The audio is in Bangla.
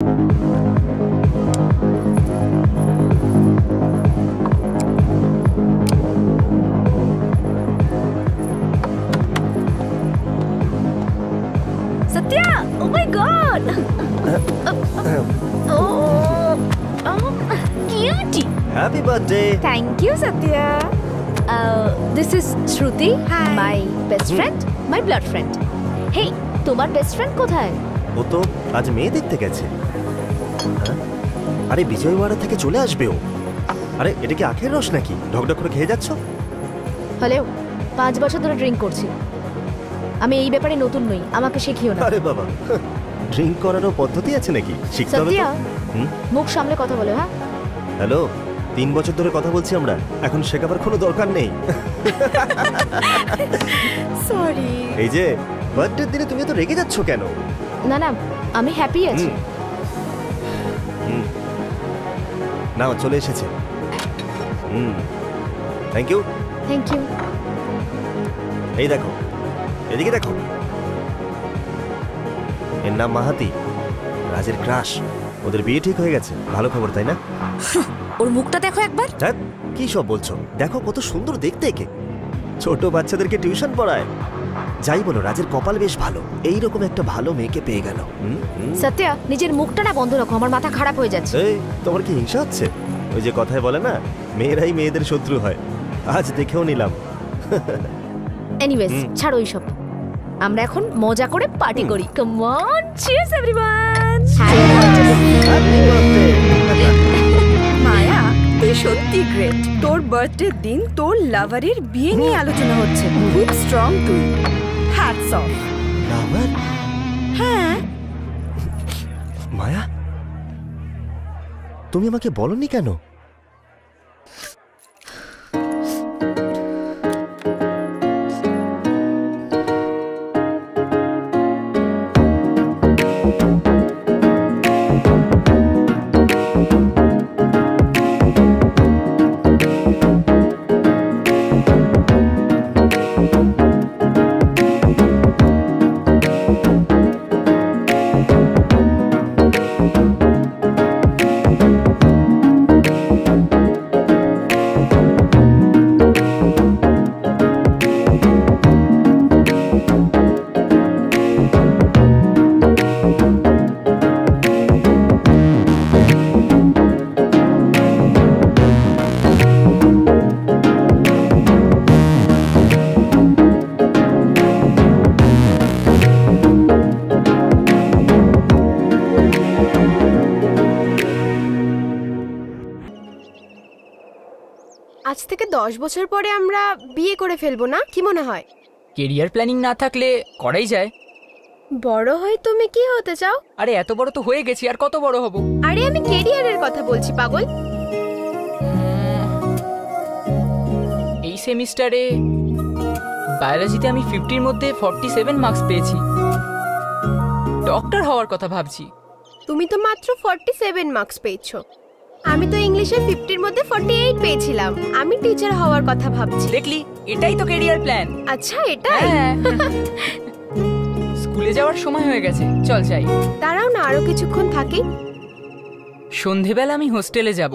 Satya! Oh my God! Cutie! Happy birthday! Thank you, Satya. This is Shruti, my best friend, my blood friend. Hey, তোমার best friend কোথায়? ও তো আজ মেয়ে দেখতে গেছে। আরে বিজয়ওয়াড়া থেকে চলে আসবে ও। আরে এটা কি আখের রস নাকি? ঢকঢক করে খেয়ে যাচ্ছ? হ্যালো, 5 বছর ধরে ড্রিঙ্ক করছি। আমি এই ব্যাপারে নতুন নই, আমাকে শিখিও না। আরে বাবা, ড্রিঙ্ক করারও পদ্ধতি আছে নাকি? শিখতে হবে তো। মুখ সামলে কথা বলো, হ্যাঁ? হ্যালো, 3 বছর ধরে কথা বলছি আমরা, এখন শেখাবার কোনো দরকার নেই। সরি। এই যে বার্থডের দিনে তুমি তো রেগে যাচ্ছ কেন? না না, আমি হ্যাপি আছি। নাও চলে এসেছে। Thank you. Thank you. এই দেখো, এদিকে দেখো, এর নাম মাহাতি, রাজের ক্রাশ। ওদের বিয়ে ঠিক হয়ে গেছে, ভালো খবর তাই না? ওর মুখটা দেখো একবার। কি সব বলছো? দেখো কত সুন্দর দেখতে একে, ছোট বাচ্চাদেরকে টিউশন পড়ায়। যাই বলো, রাজের কপাল বেশ ভালো, এইরকম একটা ভালো মেয়েকে পেয়ে গেল। সত্য, নিজের মুখটা না বন্ধ রাখো, আমার মাথা খারাপ হয়ে যাচ্ছে। এই, তোমার কি হিংসা হচ্ছে? ওই যে কথায় বলে না, মেয়েরাই মেয়েদের শত্রু হয়, আজ দেখেও নিলাম। এনিওয়েজ, ছাড়ো এইসব, আমরা এখন মজা করে পার্টি করি। Come on, cheers everyone. Happy birthday Maya, তুই সত্যি গ্রেট। তোর বার্থডে দিন তোর লাভারের বিয়ে নিয়ে আলোচনা হচ্ছে। খুব স্ট্রং তুই। Hats off. লাভার? হ্যাঁ। মায়া, তুমি আমাকে বলনি কেন? আজ থেকে 10 বছর পরে আমরা বিয়ে করে ফেলবো না? কি মনে হয়? কেরিয়ার প্ল্যানিং না থাকলে করাই যায়। বড় হয়ে তুমি কি হতে চাও? আরে এত বড় তো হয়ে গেছি, আর কত বড় হব? আরে আমি কেরিয়ারের কথা বলছি, পাগল। এই সেমিস্টারে বায়োলজিতে আমি 50-র মধ্যে 47 মার্কস পেয়েছি। ডক্টর হওয়ার কথা ভাবছি। তুমি তো মাত্র 47 মার্কস পেয়েছো। আমি তো ইংলিশে 50-র মধ্যে 48 পেয়েছিলাম। আমি টিচার হওয়ার কথা ভাবছি। দেখলি, এটাই তো ক্যারিয়ার প্ল্যান। আচ্ছা, এটাই? স্কুলে যাওয়ার সময় হয়ে গেছে, চল যাই। দাঁড়াও না, আরো কিছুক্ষণ থাকি। সন্ধেবেলা আমি হোস্টেলে যাব।